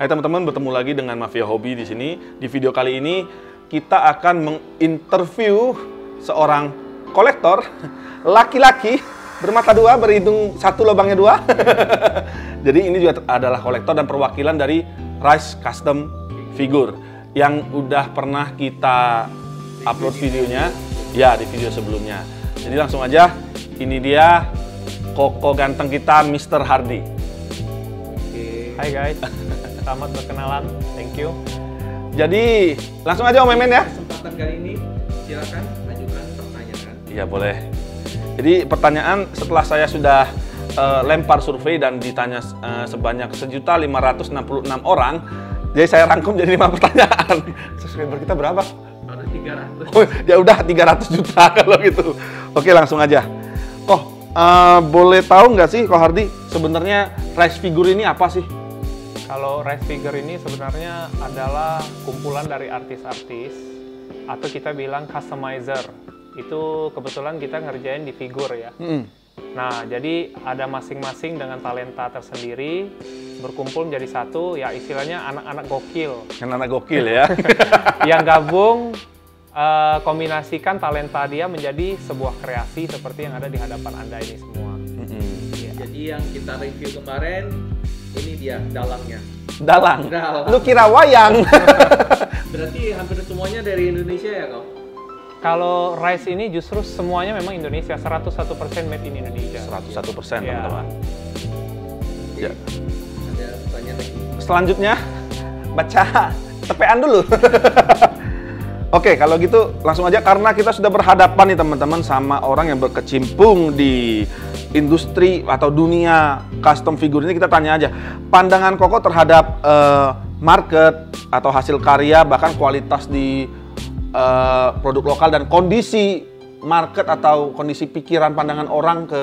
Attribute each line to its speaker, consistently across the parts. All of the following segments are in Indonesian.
Speaker 1: Hai teman-teman, bertemu lagi dengan Mafia Hobi di sini. Di video kali ini kita akan menginterview seorang kolektor laki-laki bermata dua, berhidung satu, lubangnya dua. Jadi ini juga adalah kolektor dan perwakilan dari Rice Custom Figure yang udah pernah kita upload videonya ya di video sebelumnya. Jadi langsung aja, ini dia koko ganteng kita, Mr. Hardy.
Speaker 2: Hai guys, selamat berkenalan, thank you.
Speaker 1: Jadi langsung aja Om Memen ya.
Speaker 3: Kesempatan kali ini silakan ajukan pertanyaan.
Speaker 1: Iya boleh. Jadi pertanyaan setelah saya sudah lempar survei dan ditanya sebanyak 1.566 orang, jadi saya rangkum jadi 5 pertanyaan. Subscriber kita berapa?
Speaker 3: Baru 300.
Speaker 1: Oh, ya udah 300 juta kalau gitu. Oke, langsung aja. Boleh tahu nggak sih Ko Hardy, sebenarnya Rice Figure ini apa sih?
Speaker 2: Kalau Rice Figure ini sebenarnya adalah kumpulan dari artis-artis atau kita bilang customizer. Itu kebetulan kita ngerjain di figur ya. Nah, jadi ada masing-masing dengan talenta tersendiri berkumpul menjadi satu, ya istilahnya anak-anak gokil.
Speaker 1: Anak gokil ya.
Speaker 2: Yang gabung kombinasikan talenta dia menjadi sebuah kreasi seperti yang ada di hadapan Anda ini semua. Ya.
Speaker 3: Jadi yang kita review kemarin, ini dia dalangnya.
Speaker 1: Dalang.
Speaker 3: Dalang.
Speaker 1: Lu kira wayang?
Speaker 3: Berarti hampir semuanya dari Indonesia ya kau?
Speaker 2: Kalau Rice ini justru semuanya memang Indonesia, 101% made in Indonesia.
Speaker 1: 101%
Speaker 2: Ya.
Speaker 1: teman-teman. Ya.
Speaker 3: Ada pertanyaan lagi.
Speaker 1: Selanjutnya, baca tepean dulu. Oke, kalau gitu langsung aja, karena kita sudah berhadapan nih teman-teman sama orang yang berkecimpung di industri atau dunia custom figure ini, kita tanya aja pandangan Koko terhadap market atau hasil karya, bahkan kualitas di produk lokal dan kondisi market atau kondisi pikiran pandangan orang ke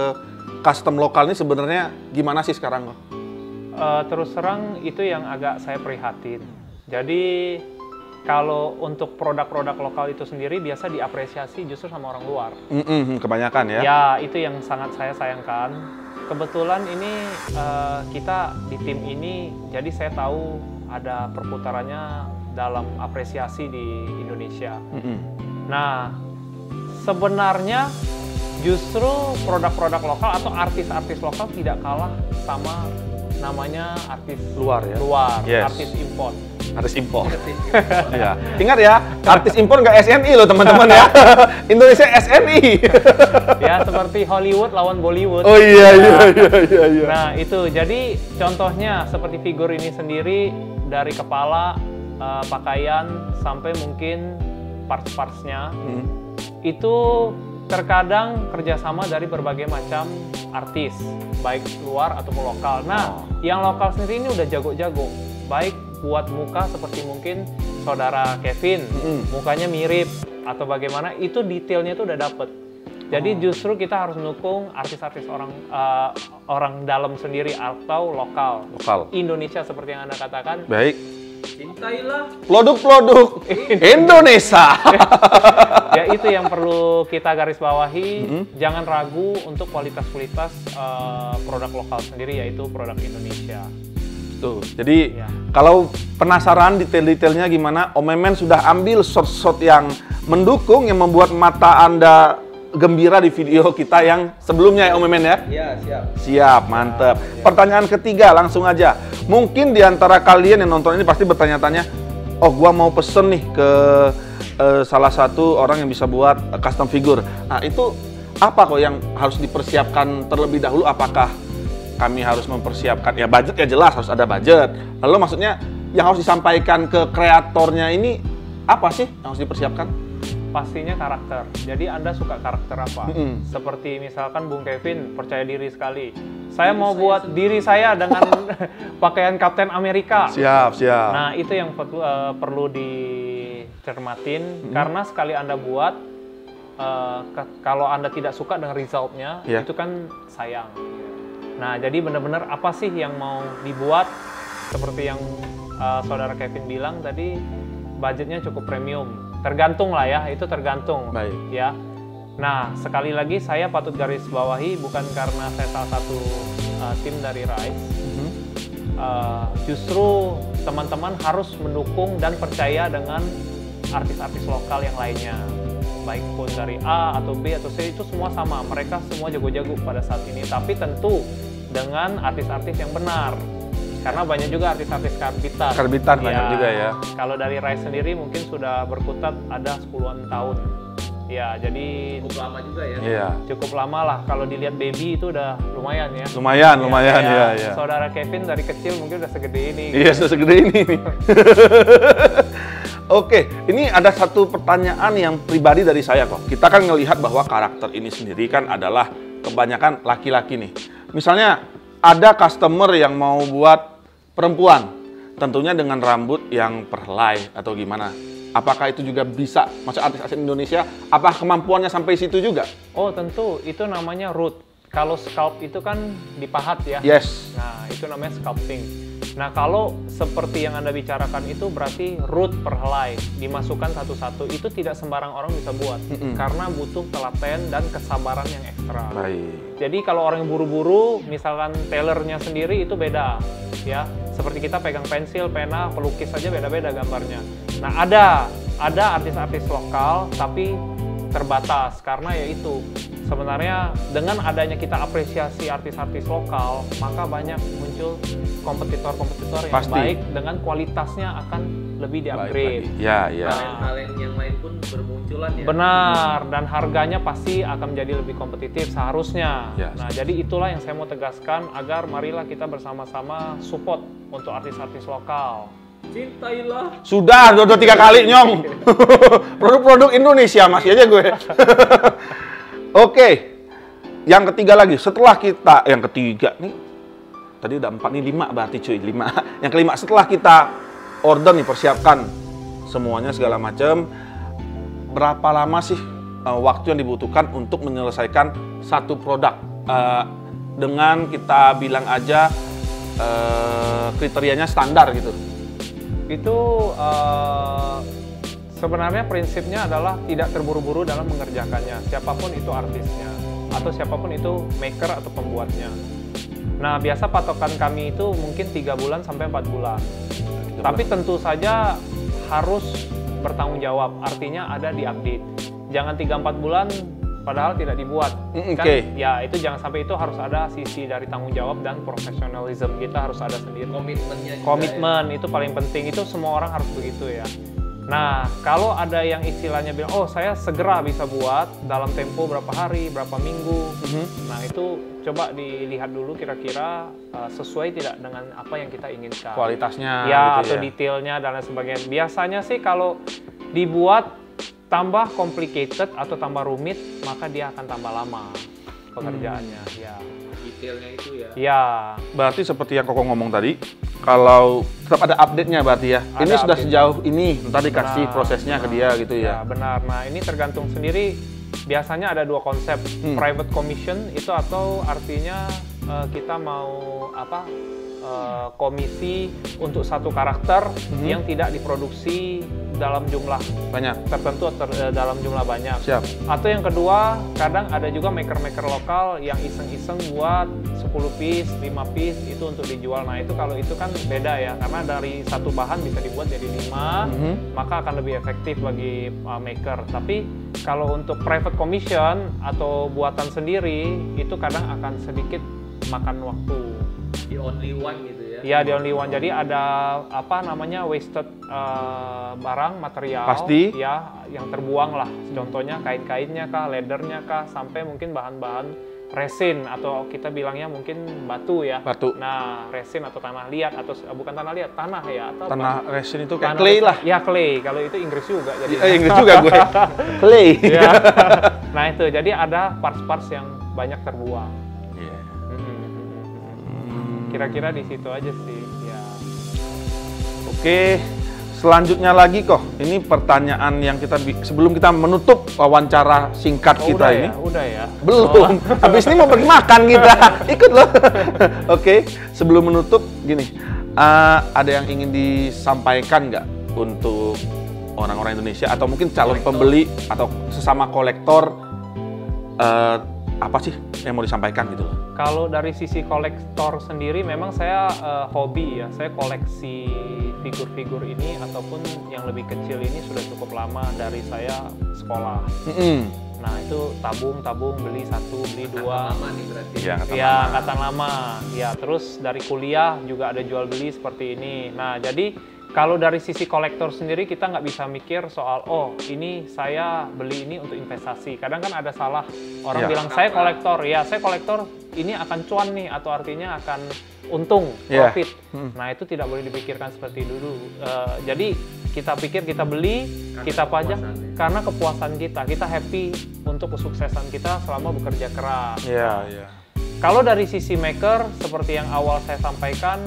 Speaker 1: custom lokal ini sebenarnya gimana sih sekarang, Kok?
Speaker 2: Terus terang itu yang agak saya prihatin. Jadi kalau untuk produk-produk lokal itu sendiri biasa diapresiasi justru sama orang luar.
Speaker 1: Kebanyakan ya?
Speaker 2: Ya, itu yang sangat saya sayangkan. Kebetulan ini kita di tim ini, jadi saya tahu ada perputarannya dalam apresiasi di Indonesia. Nah, sebenarnya justru produk-produk lokal atau artis-artis lokal tidak kalah sama namanya artis
Speaker 1: Luar ya?
Speaker 2: Luar,
Speaker 1: Yes.
Speaker 2: artis import.
Speaker 1: Artis impor. Ya. Ingat ya, artis impor nggak SNI loh teman-teman ya. Indonesia SNI.
Speaker 2: Ya, seperti Hollywood lawan Bollywood.
Speaker 1: Oh iya.
Speaker 2: Nah, itu jadi contohnya seperti figur ini sendiri, dari kepala, pakaian, sampai mungkin parts-partsnya. Itu terkadang kerjasama dari berbagai macam artis, baik luar ataupun lokal. Nah, yang lokal sendiri ini udah jago-jago, baik buat muka seperti mungkin saudara Kevin, mukanya mirip atau bagaimana, itu detailnya itu udah dapet. Jadi justru kita harus mendukung artis-artis orang dalam sendiri atau lokal. Indonesia seperti yang Anda katakan.
Speaker 1: Baik.
Speaker 3: Cintailah
Speaker 1: Produk-produk Indonesia.
Speaker 2: Ya, itu yang perlu kita garis bawahi. Jangan ragu untuk kualitas-kualitas produk lokal sendiri, yaitu produk Indonesia.
Speaker 1: Tuh, jadi
Speaker 2: Ya.
Speaker 1: kalau penasaran detail-detailnya gimana, Om Memen sudah ambil shot-shot yang mendukung, yang membuat mata Anda gembira di video kita yang sebelumnya ya Om Memen ya?
Speaker 3: Iya, siap.
Speaker 1: Siap, mantep. Pertanyaan ketiga, langsung aja. Mungkin di antara kalian yang nonton ini pasti bertanya-tanya, oh gua mau pesen nih ke salah satu orang yang bisa buat custom figure. Nah itu apa kok yang harus dipersiapkan terlebih dahulu? Apakah kami harus mempersiapkan, ya budget ya jelas harus ada budget. Lalu maksudnya yang harus disampaikan ke kreatornya ini apa sih yang harus dipersiapkan?
Speaker 2: Pastinya karakter. Jadi Anda suka karakter apa? Seperti misalkan Bung Kevin percaya diri sekali. Saya mau buat diri saya dengan pakaian Kapten Amerika.
Speaker 1: Siap.
Speaker 2: Nah, itu yang perlu dicermatin. Karena sekali Anda buat, kalau Anda tidak suka dengan resultnya, itu kan sayang. Nah, jadi benar-benar apa sih yang mau dibuat? Seperti yang saudara Kevin bilang tadi, budgetnya cukup premium. Tergantung lah ya, itu tergantung.
Speaker 1: Baik.
Speaker 2: Ya. Nah, sekali lagi saya patut garis bawahi, bukan karena saya salah satu tim dari Rice. justru teman-teman harus mendukung dan percaya dengan artis-artis lokal yang lainnya. Baik pun dari A atau B atau C itu semua sama, mereka semua jago-jago pada saat ini. Tapi tentu dengan artis-artis yang benar. Karena banyak juga artis-artis karbitan.
Speaker 1: Karbitan banyak juga ya.
Speaker 2: Kalau dari Rise sendiri mungkin sudah berkutat ada 10-an tahun. Ya, jadi
Speaker 3: Cukup lama juga ya.
Speaker 1: Iya.
Speaker 2: cukup lama lah. Kalau dilihat Baby itu udah lumayan ya.
Speaker 1: Lumayan, lumayan
Speaker 2: Kayak
Speaker 1: ya.
Speaker 2: Saudara Kevin dari kecil mungkin udah segede ini.
Speaker 1: Iya, sudah segede ini nih. Oke, ini ada satu pertanyaan yang pribadi dari saya kok. Kita kan ngelihat bahwa karakter ini sendiri kan adalah kebanyakan laki-laki nih. Misalnya ada customer yang mau buat perempuan, tentunya dengan rambut yang perhelai atau gimana. Apakah itu juga bisa? Maksud artis-artis Indonesia, apa kemampuannya sampai situ juga?
Speaker 2: Oh, tentu itu namanya root. Kalau scalp itu kan dipahat ya.
Speaker 1: Yes.
Speaker 2: Nah, itu namanya sculpting. Nah, kalau seperti yang Anda bicarakan itu berarti root perhelai, dimasukkan satu-satu. Itu tidak sembarang orang bisa buat, karena butuh telaten dan kesabaran yang ekstra.
Speaker 1: Baik.
Speaker 2: Jadi kalau orang yang buru-buru, misalkan tailornya sendiri itu beda, ya. Seperti kita pegang pensil, pena, pelukis saja beda-beda gambarnya. Nah, ada artis-artis lokal, tapi terbatas karena yaitu sebenarnya dengan adanya kita apresiasi artis-artis lokal, maka banyak muncul kompetitor-kompetitor yang
Speaker 1: Pasti.
Speaker 2: baik dengan kualitasnya akan lebih di-upgrade.
Speaker 1: Ya, ya.
Speaker 3: Talent-talent yang lain pun bermunculan ya.
Speaker 2: Benar, dan harganya pasti akan menjadi lebih kompetitif seharusnya.
Speaker 1: Ya.
Speaker 2: Nah, jadi itulah yang saya mau tegaskan agar marilah kita bersama-sama support untuk artis-artis lokal.
Speaker 3: Cintailah.
Speaker 1: Sudah, dua 3 kali nyong. Produk-produk Indonesia masih aja gue. Oke, yang ketiga lagi. Setelah kita, yang ketiga nih, tadi udah 4 nih, 5 berarti cuy, 5. Yang kelima, setelah kita order nih, persiapkan semuanya segala macam, berapa lama sih waktu yang dibutuhkan untuk menyelesaikan satu produk? Dengan kita bilang aja kriterianya standar gitu.
Speaker 2: Itu sebenarnya prinsipnya adalah tidak terburu-buru dalam mengerjakannya, siapapun itu artisnya atau siapapun itu maker atau pembuatnya. Nah, biasa patokan kami itu mungkin 3 bulan sampai 4 bulan. Tapi tentu saja harus bertanggung jawab, artinya ada di update. Jangan 3-4 bulan padahal tidak dibuat. Kan, ya itu jangan sampai, itu harus ada sisi dari tanggung jawab dan profesionalisme kita harus ada sendiri.
Speaker 3: Komitmennya juga
Speaker 2: Komitmen itu paling penting, itu semua orang harus begitu ya. Nah, kalau ada yang istilahnya bilang, oh saya segera bisa buat dalam tempo berapa hari, berapa minggu. Nah, itu coba dilihat dulu kira-kira sesuai tidak dengan apa yang kita inginkan.
Speaker 1: Kualitasnya
Speaker 2: Ya,
Speaker 1: gitu
Speaker 2: atau detailnya dan lain sebagainya. Biasanya sih kalau dibuat tambah complicated atau tambah rumit, maka dia akan tambah lama pekerjaannya. Ya.
Speaker 3: detailnya itu ya.
Speaker 2: Ya.
Speaker 1: Berarti seperti yang Koko ngomong tadi, kalau tetap ada update-nya berarti ya.
Speaker 2: Ada
Speaker 1: Ini sudah
Speaker 2: update.
Speaker 1: sejauh ini, ntar dikasih
Speaker 2: Benar,
Speaker 1: prosesnya ke dia gitu ya.
Speaker 2: Ya, benar. Nah, ini tergantung sendiri. Biasanya ada 2 konsep. Private commission itu atau artinya kita mau apa? Komisi untuk satu karakter yang tidak diproduksi dalam jumlah
Speaker 1: Banyak.
Speaker 2: tertentu atau dalam jumlah banyak.
Speaker 1: Siap.
Speaker 2: Atau yang kedua, kadang ada juga maker-maker lokal yang iseng-iseng buat 10 piece, 5 piece itu untuk dijual. Nah, itu kalau itu kan beda ya, karena dari satu bahan bisa dibuat jadi 5, maka akan lebih efektif bagi maker. Tapi kalau untuk private commission atau buatan sendiri, itu kadang akan sedikit makan waktu.
Speaker 3: The only one gitu ya.
Speaker 2: Ya, the only one. Jadi ada apa namanya wasted barang material.
Speaker 1: Pasti.
Speaker 2: Ya, yang terbuang lah. Contohnya kain-kainnya kah, leathernya kah, sampai mungkin bahan-bahan resin atau kita bilangnya mungkin batu ya.
Speaker 1: Batu.
Speaker 2: Nah, resin atau tanah liat atau bukan tanah liat, tanah ya atau
Speaker 1: Tanah
Speaker 2: apa?
Speaker 1: resin itu kayak
Speaker 2: Tanah
Speaker 1: clay
Speaker 2: resin.
Speaker 1: lah.
Speaker 2: Ya, clay. Kalau itu Inggris juga jadi.
Speaker 1: Inggris juga gue. Clay.
Speaker 2: Ya. Nah, itu jadi ada parts-parts yang banyak terbuang.
Speaker 1: Iya.
Speaker 2: Kira-kira di situ aja sih, ya.
Speaker 1: Oke, selanjutnya lagi kok. Ini pertanyaan yang kita sebelum kita menutup wawancara singkat kita
Speaker 2: Udah
Speaker 1: ini.
Speaker 2: ya, udah ya.
Speaker 1: Belum. Habis ini mau pergi makan kita. Ikut loh. Oke, sebelum menutup gini, ada yang ingin disampaikan nggak untuk orang-orang Indonesia atau mungkin calon pembeli atau sesama kolektor apa sih yang mau disampaikan gitu loh?
Speaker 2: Kalau dari sisi kolektor sendiri, memang saya hobi ya. Saya koleksi figur-figur ini ataupun yang lebih kecil ini sudah cukup lama dari saya sekolah. Nah itu tabung, beli satu, beli dua.
Speaker 3: Lama nih berarti.
Speaker 2: Ya, angkatan lama. Ya, terus dari kuliah juga ada jual beli seperti ini. Nah, jadi kalau dari sisi kolektor sendiri kita nggak bisa mikir soal, oh ini saya beli ini untuk investasi. Kadang kan ada salah, orang bilang saya kolektor, ya saya kolektor ini akan cuan nih, atau artinya akan untung, profit. Nah itu tidak boleh dipikirkan seperti dulu. Jadi kita pikir kita beli, kita pajak karena kepuasan kita happy untuk kesuksesan kita selama bekerja keras. Kalau dari sisi maker, seperti yang awal saya sampaikan,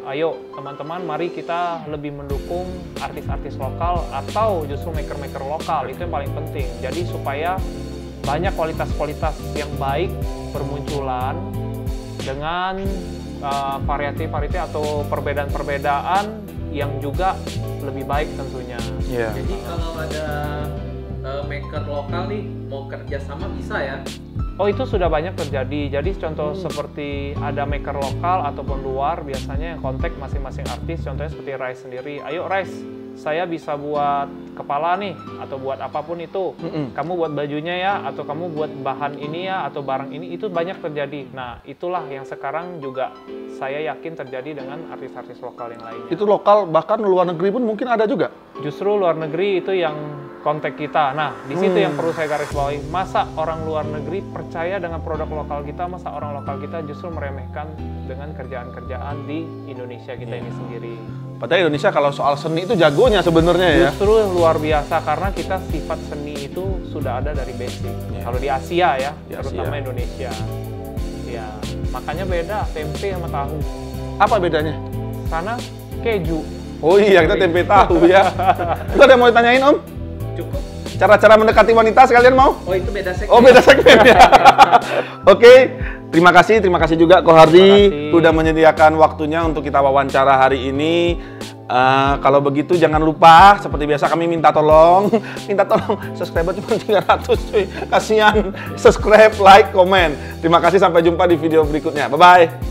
Speaker 2: ayo teman-teman, mari kita lebih mendukung artis-artis lokal atau justru maker-maker lokal, itu yang paling penting. Jadi supaya banyak kualitas-kualitas yang baik bermunculan dengan variasi-variasi atau perbedaan-perbedaan yang juga lebih baik tentunya.
Speaker 3: Jadi kalau ada maker lokal nih mau kerjasama bisa ya?
Speaker 2: Oh itu sudah banyak terjadi. Jadi contoh seperti ada maker lokal ataupun luar, biasanya yang kontak masing-masing artis. Contohnya seperti Rice sendiri. Ayo Rice, saya bisa buat kepala nih, atau buat apapun itu. Kamu buat bajunya ya, atau kamu buat bahan ini ya, atau barang ini. Itu banyak terjadi. Nah itulah yang sekarang juga saya yakin terjadi dengan artis-artis lokal yang lainnya.
Speaker 1: Itu lokal, bahkan luar negeri pun mungkin ada juga?
Speaker 2: Justru luar negeri itu yang kontak kita. Nah, di situ yang perlu saya garis bawahi. Masa orang luar negeri percaya dengan produk lokal kita, masa orang lokal kita justru meremehkan dengan kerjaan-kerjaan di Indonesia kita ini sendiri.
Speaker 1: Padahal Indonesia kalau soal seni itu jagonya sebenarnya ya?
Speaker 2: Justru luar biasa, karena kita sifat seni itu sudah ada dari basic. Kalau di Asia ya, terutama Indonesia. Ya, makanya beda tempe sama tahu.
Speaker 1: Apa bedanya?
Speaker 2: Sana keju.
Speaker 1: Oh iya, kita tempe tahu ya. Itu ada yang mau ditanyain Om?
Speaker 3: Cukup.
Speaker 1: Cara-cara mendekati wanita sekalian mau?
Speaker 3: Oh itu beda segmen.
Speaker 1: Oh beda segmen ya. Oke, terima kasih juga Ko Hardi udah menyediakan waktunya untuk kita wawancara hari ini. Kalau begitu jangan lupa, seperti biasa kami minta tolong subscriber cuma 300 cuy. Kasihan, subscribe, like, komen. Terima kasih, sampai jumpa di video berikutnya. Bye-bye.